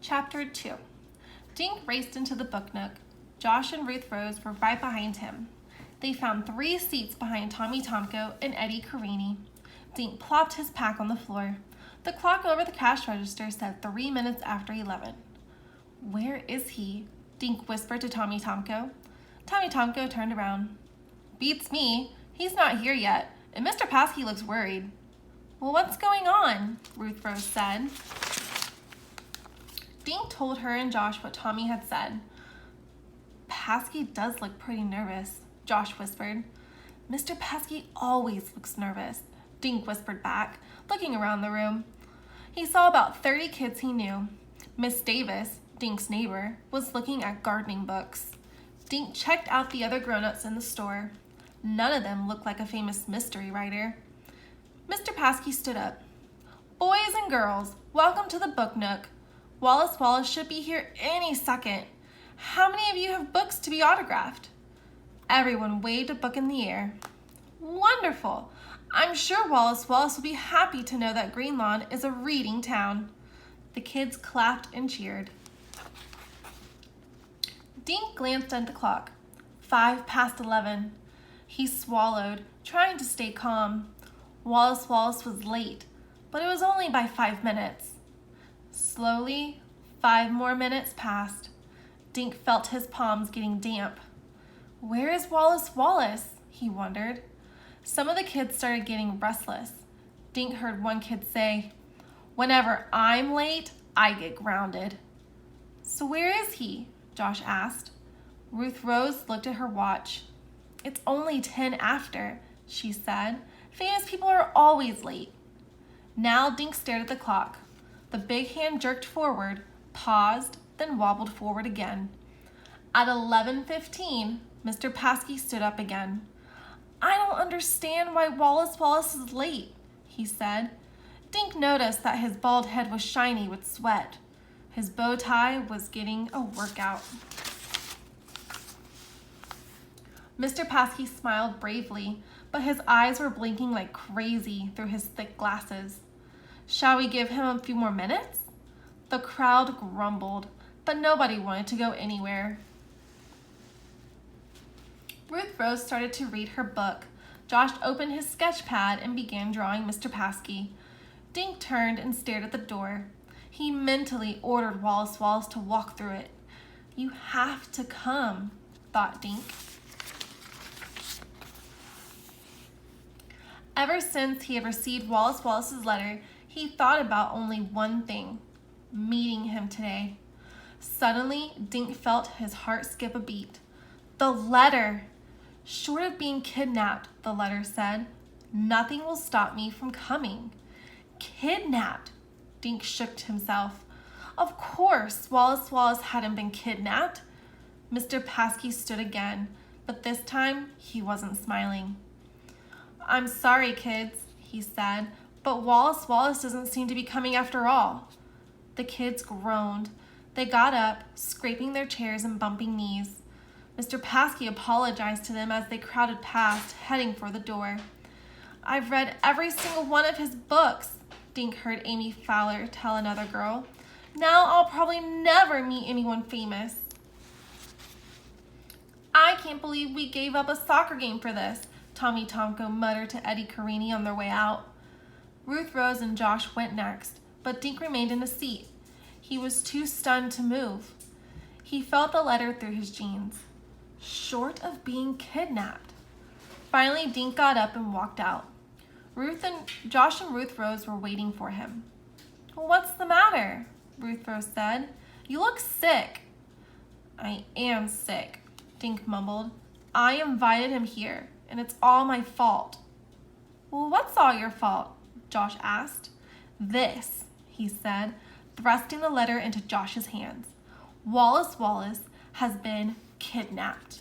Chapter 2. Dink raced into the book nook. Josh and Ruth Rose were right behind him. They found 3 seats behind Tommy Tomko and Eddie Carini. Dink plopped his pack on the floor. The clock over the cash register said 3 minutes after 11. "Where is he?" Dink whispered to Tommy Tomko. Tommy Tomko turned around. "Beats me. He's not here yet, and Mr. Paskey looks worried." "Well, what's going on?" Ruth Rose said. Dink told her and Josh what Tommy had said. "Paskey does look pretty nervous," Josh whispered. "Mr. Paskey always looks nervous," Dink whispered back, looking around the room. He saw about 30 kids he knew. Miss Davis, Dink's neighbor, was looking at gardening books. Dink checked out the other grown-ups in the store. None of them looked like a famous mystery writer. Mr. Paskey stood up. "Boys and girls, welcome to the book nook. Wallace Wallace should be here any second. How many of you have books to be autographed?" Everyone waved a book in the air. "Wonderful! I'm sure Wallace Wallace will be happy to know that Greenlawn is a reading town." The kids clapped and cheered. Dink glanced at the clock. 11:05. He swallowed, trying to stay calm. Wallace Wallace was late, but it was only by 5 minutes. Slowly, 5 more minutes passed. Dink felt his palms getting damp. "Where is Wallace Wallace?" he wondered. Some of the kids started getting restless. Dink heard one kid say, "Whenever I'm late, I get grounded." "So where is he?" Josh asked. Ruth Rose looked at her watch. "It's only 10 after, she said. "Famous people are always late." Now Dink stared at the clock. The big hand jerked forward, paused, then wobbled forward again. At 11:15, Mr. Paskey stood up again. "I don't understand why Wallace Wallace is late," he said. Dink noticed that his bald head was shiny with sweat. His bow tie was getting a workout. Mr. Paskey smiled bravely, but his eyes were blinking like crazy through his thick glasses. "Shall we give him a few more minutes?" The crowd grumbled, but nobody wanted to go anywhere. Ruth Rose started to read her book. Josh opened his sketch pad and began drawing Mr. Paskey. Dink turned and stared at the door. He mentally ordered Wallace Wallace to walk through it. "You have to come," thought Dink. Ever since he had received Wallace Wallace's letter, he thought about only one thing: meeting him today. Suddenly, Dink felt his heart skip a beat. The letter! "Short of being kidnapped," the letter said, "nothing will stop me from coming." Kidnapped! Dink shook himself. Of course, Wallace Wallace hadn't been kidnapped. Mr. Paskey stood again, but this time he wasn't smiling. "I'm sorry, kids," he said, "but Wallace Wallace doesn't seem to be coming after all." The kids groaned. They got up, scraping their chairs and bumping knees. Mr. Paskey apologized to them as they crowded past, heading for the door. "I've read every single one of his books," Dink heard Amy Fowler tell another girl. "Now I'll probably never meet anyone famous." "I can't believe we gave up a soccer game for this," Tommy Tomko muttered to Eddie Carini on their way out. Ruth Rose and Josh went next, but Dink remained in his seat. He was too stunned to move. He felt the letter through his jeans. Short of being kidnapped. Finally, Dink got up and walked out. Josh and Ruth Rose were waiting for him. "What's the matter?" Ruth Rose said. "You look sick." "I am sick," Dink mumbled. "I invited him here, and it's all my fault." "Well, what's all your fault?" Josh asked. "This," he said, thrusting the letter into Josh's hands. "Wallace Wallace has been kidnapped."